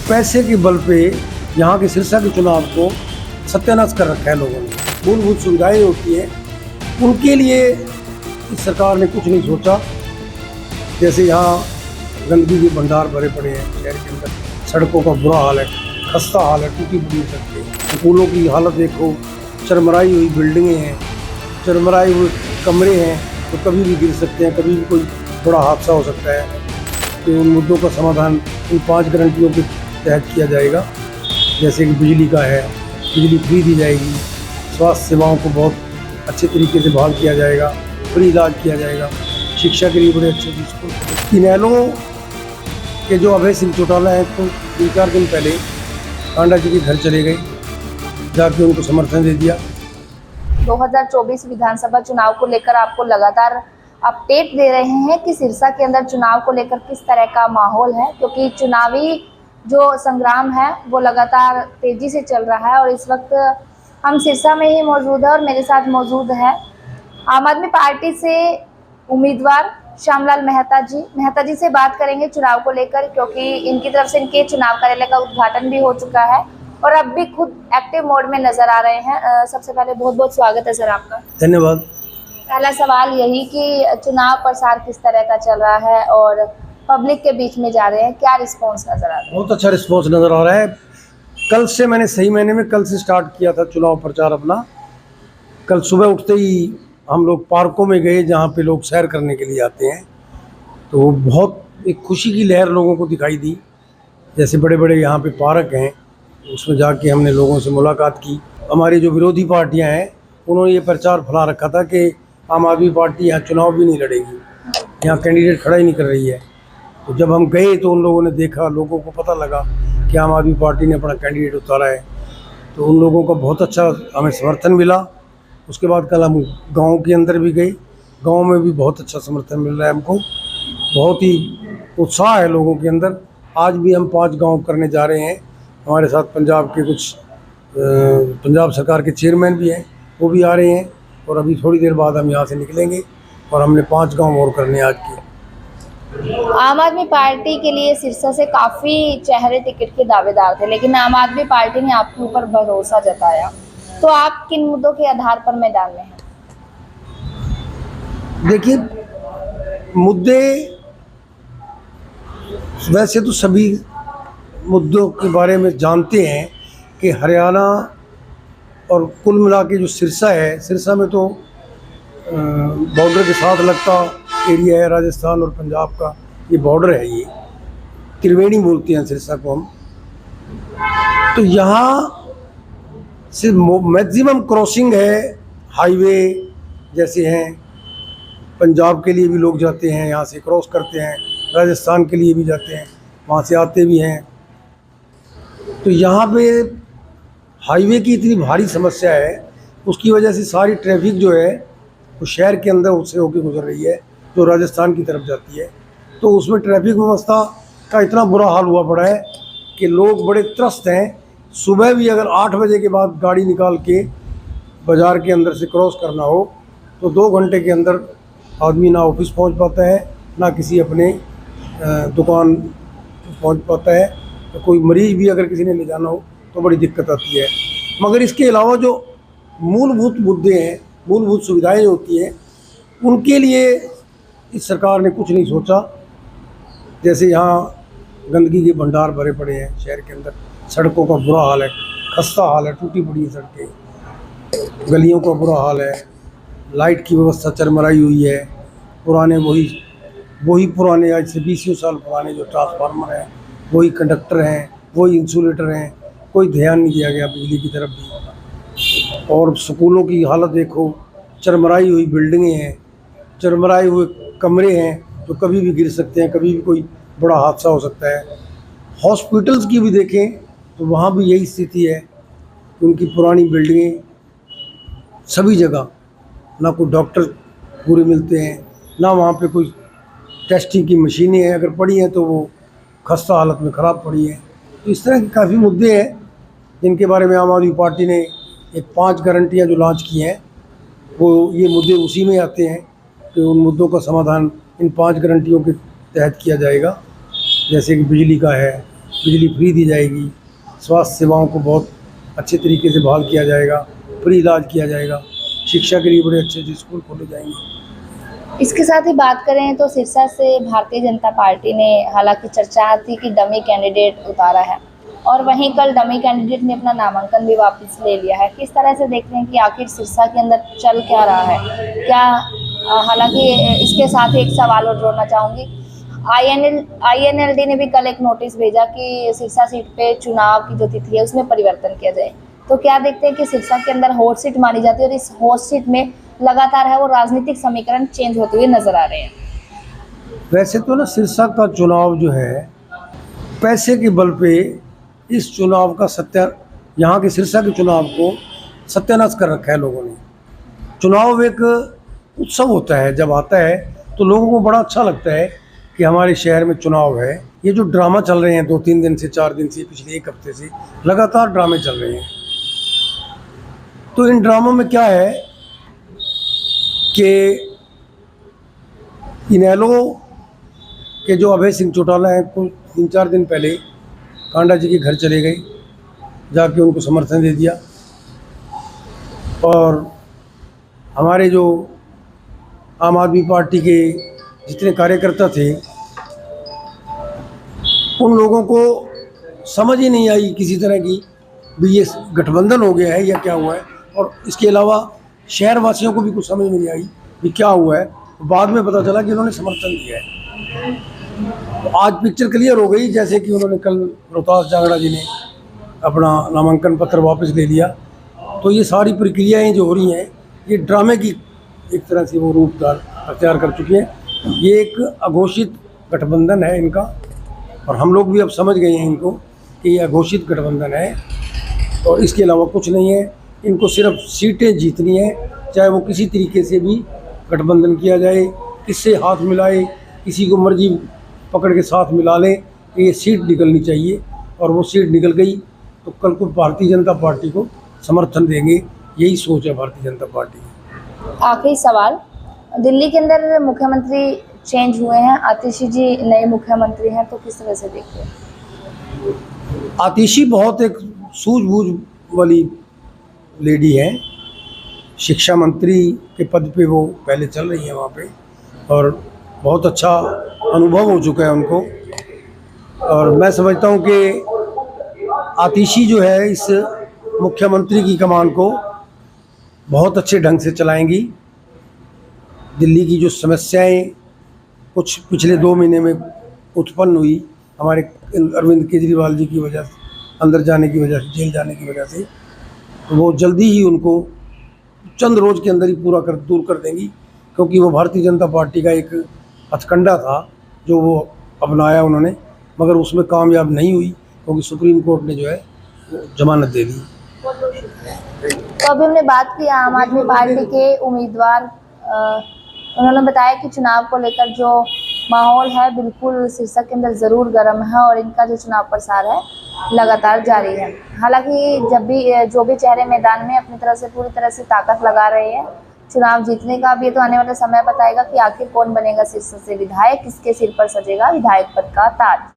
पैसे के बल पे यहाँ के सिरसा के चुनाव को सत्यानाश कर रखा है लोगों ने। मूलभूत सुविधाएं होती हैं उनके लिए इस सरकार ने कुछ नहीं सोचा। जैसे यहाँ गंदगी के भंडार भरे पड़े हैं शहर के अंदर, सड़कों का बुरा हाल है, खस्ता हाल है, टूटी फूटी सड़कें, स्कूलों की हालत देखो, चरमराई हुई बिल्डिंगें हैं, चरमराई हुए कमरे हैं, तो कभी भी गिर सकते हैं, कभी भी कोई बड़ा हादसा हो सकता है। तो उन मुद्दों का समाधान इन 5 गारंटियों के तहत किया जाएगा। जैसे कि बिजली का है, बिजली फ्री दी जाएगी, स्वास्थ्य सेवाओं को बहुत अच्छे तरीके से बहाल किया जाएगा, फ्री इलाज किया जाएगा, शिक्षा के लिए बड़े अच्छे स्कूल। इनेलो के जो अभय सिंह चौटाला हैं तो 3-4 दिन पहले कांडा जी के घर चले गए, जाके उनको समर्थन दे दिया। 2024 विधानसभा चुनाव को लेकर आपको लगातार अपडेट दे रहे हैं कि सिरसा के अंदर चुनाव को लेकर किस तरह का माहौल है, क्योंकि चुनावी जो संग्राम है वो लगातार तेजी से चल रहा है। और इस वक्त हम सिरसा में ही मौजूद है और मेरे साथ मौजूद है आम आदमी पार्टी से उम्मीदवार श्यामलाल मेहता जी से बात करेंगे चुनाव को लेकर, क्योंकि इनकी तरफ से इनके चुनाव कार्यालय का उद्घाटन भी हो चुका है और अब भी खुद एक्टिव मोड में नजर आ रहे हैं। सबसे पहले बहुत बहुत स्वागत है सर आपका। धन्यवाद। पहला सवाल यही कि चुनाव प्रचार किस तरह का चल रहा है और पब्लिक के बीच में जा रहे हैं, क्या रिस्पांस नजर आ रहा है? बहुत अच्छा रिस्पांस नज़र आ रहा है। कल से मैंने सही महीने में कल से स्टार्ट किया था चुनाव प्रचार अपना। कल सुबह उठते ही हम लोग पार्कों में गए जहाँ पे लोग सैर करने के लिए आते हैं, तो बहुत एक खुशी की लहर लोगों को दिखाई दी। जैसे बड़े बड़े यहाँ पे पार्क हैं, उसमें जाके हमने लोगों से मुलाकात की। हमारी जो विरोधी पार्टियाँ हैं उन्होंने ये प्रचार फैला रखा था कि आम आदमी पार्टी यहाँ चुनाव भी नहीं लड़ेगी, यहाँ कैंडिडेट खड़ा ही नहीं कर रही है। तो जब हम गए तो उन लोगों ने देखा, लोगों को पता लगा कि आम आदमी पार्टी ने अपना कैंडिडेट उतारा है, तो उन लोगों का बहुत अच्छा हमें समर्थन मिला। उसके बाद कल हम गांव के अंदर भी गए, गांव में भी बहुत अच्छा समर्थन मिल रहा है हमको, बहुत ही उत्साह है लोगों के अंदर। आज भी हम 5 गांव करने जा रहे हैं। हमारे साथ पंजाब के कुछ पंजाब सरकार के चेयरमैन भी हैं, वो भी आ रहे हैं और अभी थोड़ी देर बाद हम यहाँ से निकलेंगे और हमने 5 गांव और करने आज के। आम आदमी पार्टी के लिए सिरसा से काफी चेहरे टिकट के दावेदार थे, लेकिन आम आदमी पार्टी ने आपके ऊपर भरोसा जताया, तो आप किन मुद्दों के आधार पर मैदान में हैं? देखिए, मुद्दे वैसे तो सभी मुद्दों के बारे में जानते हैं कि हरियाणा और कुल मिला के जो सिरसा है, सिरसा में तो बॉर्डर के साथ लगता एरिया है, राजस्थान और पंजाब का ये बॉर्डर है, ये त्रिवेणी बोलते हैं सिरसा को हम। तो यहाँ से मैक्सिमम क्रॉसिंग है, हाईवे जैसे हैं, पंजाब के लिए भी लोग जाते हैं, यहाँ से क्रॉस करते हैं, राजस्थान के लिए भी जाते हैं, वहाँ से आते भी हैं। तो यहाँ पे हाईवे की इतनी भारी समस्या है, उसकी वजह से सारी ट्रैफिक जो है वो शहर के अंदर उससे होकर गुजर रही है जो राजस्थान की तरफ जाती है। तो उसमें ट्रैफिक व्यवस्था का इतना बुरा हाल हुआ पड़ा है कि लोग बड़े त्रस्त हैं। सुबह भी अगर 8 बजे के बाद गाड़ी निकाल के बाज़ार के अंदर से क्रॉस करना हो तो 2 घंटे के अंदर आदमी ना ऑफिस पहुंच पाता है, ना किसी अपने दुकान पहुंच पाता है। तो कोई मरीज़ भी अगर किसी ने ले जाना हो तो बड़ी दिक्कत आती है। मगर इसके अलावा जो मूलभूत मुद्दे हैं, मूलभूत सुविधाएं होती हैं, उनके लिए इस सरकार ने कुछ नहीं सोचा। जैसे यहाँ गंदगी के भंडार भरे पड़े हैं शहर के अंदर, सड़कों का बुरा हाल है, खस्ता हाल है, टूटी फूटी सड़कें, गलियों का बुरा हाल है, लाइट की व्यवस्था चरमराई हुई है, पुराने वही पुराने आज से 20 साल पुराने जो ट्रांसफार्मर हैं, वही कंडक्टर हैं, वही इंसुलेटर हैं, कोई ध्यान नहीं दिया गया बिजली की तरफ भी। और स्कूलों की हालत देखो, चरमराई हुई बिल्डिंगें हैं, चरमराई हुए कमरे हैं, जो कभी भी गिर सकते हैं, कभी भी कोई बड़ा हादसा हो सकता है। हॉस्पिटल्स की भी देखें तो वहाँ भी यही स्थिति है, उनकी पुरानी बिल्डिंगें, सभी जगह ना कोई डॉक्टर पूरे मिलते हैं, ना वहाँ पे कोई टेस्टिंग की मशीनें हैं, अगर पड़ी हैं तो वो खस्ता हालत में ख़राब पड़ी है। तो इस तरह के काफ़ी मुद्दे हैं जिनके बारे में आम आदमी पार्टी ने एक 5 गारंटियाँ जो लॉन्च की हैं, वो ये मुद्दे उसी में आते हैं कि उन मुद्दों का समाधान इन 5 गारंटियों के तहत किया जाएगा। जैसे कि बिजली का है, बिजली फ्री दी जाएगी, स्वास्थ्य सेवाओं को बहुत अच्छे तरीके से बहाल किया जाएगा, फ्री इलाज किया जाएगा, शिक्षा के लिए बड़े अच्छे अच्छे स्कूल खोले जाएंगे। इसके साथ ही बात करें तो सिरसा से भारतीय जनता पार्टी ने हालांकि चर्चा थी कि डमी कैंडिडेट उतारा है और वहीं कल डमी कैंडिडेट ने अपना नामांकन भी वापस ले लिया है। किस तरह से देखते हैं कि आखिर सिरसा के अंदर चल क्या रहा है? क्या हालांकि इसके साथ ही एक सवाल और जोड़ना चाहूँगी, INLD ने भी कल एक नोटिस भेजा कि सिरसा सीट पे चुनाव की जो तिथि है उसमें परिवर्तन किया जाए। तो क्या देखते हैं कि सिरसा के अंदर हॉट सीट मानी जाती है और इस हॉट सीट में लगातार है वो राजनीतिक समीकरण चेंज होते हुए नजर आ रहे हैं। वैसे तो ना सिरसा का चुनाव जो है पैसे के बल पे इस चुनाव का यहाँ के सिरसा के चुनाव को सत्यानाश कर रखा है लोगों ने। चुनाव एक उत्सव होता है, जब आता है तो लोगों को बड़ा अच्छा लगता है कि हमारे शहर में चुनाव है। ये जो ड्रामा चल रहे हैं 2-3 दिन से, 4 दिन से, पिछले 1 हफ्ते से लगातार ड्रामे चल रहे हैं। तो इन ड्रामों में क्या है कि इनेलो के जो अभय सिंह चौटाला हैं कुछ 3-4 दिन पहले कांडा जी के घर चले गए, जाके उनको समर्थन दे दिया। और हमारे जो आम आदमी पार्टी के जितने कार्यकर्ता थे उन लोगों को समझ ही नहीं आई किसी तरह की भी ये गठबंधन हो गया है या क्या हुआ है। और इसके अलावा शहर वासियों को भी कुछ समझ में नहीं आई भी क्या हुआ है। बाद में पता चला कि उन्होंने समर्थन दिया है। तो आज पिक्चर क्लियर हो गई, जैसे कि उन्होंने कल रोहतास जांगड़ा जी ने अपना नामांकन पत्र वापस ले लिया। तो ये सारी प्रक्रियाएं जो हो रही हैं ये ड्रामे की एक तरह से वो रूप अख्तियार कर चुकी हैं। ये एक अघोषित गठबंधन है इनका, और हम लोग भी अब समझ गए हैं इनको कि ये अघोषित गठबंधन है और इसके अलावा कुछ नहीं है। इनको सिर्फ सीटें जीतनी है, चाहे वो किसी तरीके से भी गठबंधन किया जाए, किससे हाथ मिलाए, किसी को मर्जी पकड़ के साथ मिला लें, ये सीट निकलनी चाहिए। और वो सीट निकल गई तो कल को भारतीय जनता पार्टी को समर्थन देंगे, यही सोच है भारतीय जनता पार्टी की। आखिरी सवाल, दिल्ली के अंदर मुख्यमंत्री चेंज हुए हैं, आतिशी जी नए मुख्यमंत्री हैं, तो किस तरह से देखते हैं? आतिशी बहुत एक सूझबूझ वाली लेडी है, शिक्षा मंत्री के पद पे वो पहले चल रही है वहाँ पे, और बहुत अच्छा अनुभव हो चुका है उनको। और मैं समझता हूँ कि आतिशी जो है इस मुख्यमंत्री की कमान को बहुत अच्छे ढंग से चलाएंगी। दिल्ली की जो समस्याएं कुछ पिछले 2 महीने में उत्पन्न हुई हमारे अरविंद केजरीवाल जी की वजह से, अंदर जाने की वजह से, जेल जाने की वजह से, तो वो जल्दी ही उनको चंद रोज़ के अंदर ही दूर कर देंगी। क्योंकि वो भारतीय जनता पार्टी का एक हथकंडा था जो वो अपनाया उन्होंने, मगर उसमें कामयाब नहीं हुई क्योंकि सुप्रीम कोर्ट ने जो है जमानत दे दी। तो अभी हमने बात की आम आदमी पार्टी के उम्मीदवार, उन्होंने बताया कि चुनाव को लेकर जो माहौल है बिल्कुल सिरसा के अंदर ज़रूर गर्म है और इनका जो चुनाव प्रसार है लगातार जारी है। हालांकि जो भी चेहरे मैदान में अपनी तरफ से पूरी तरह से ताकत लगा रहे हैं चुनाव जीतने का। अब ये तो आने वाला समय बताएगा कि आखिर कौन बनेगा सिरसा से विधायक, किसके सिर पर सजेगा विधायक पद का ताज।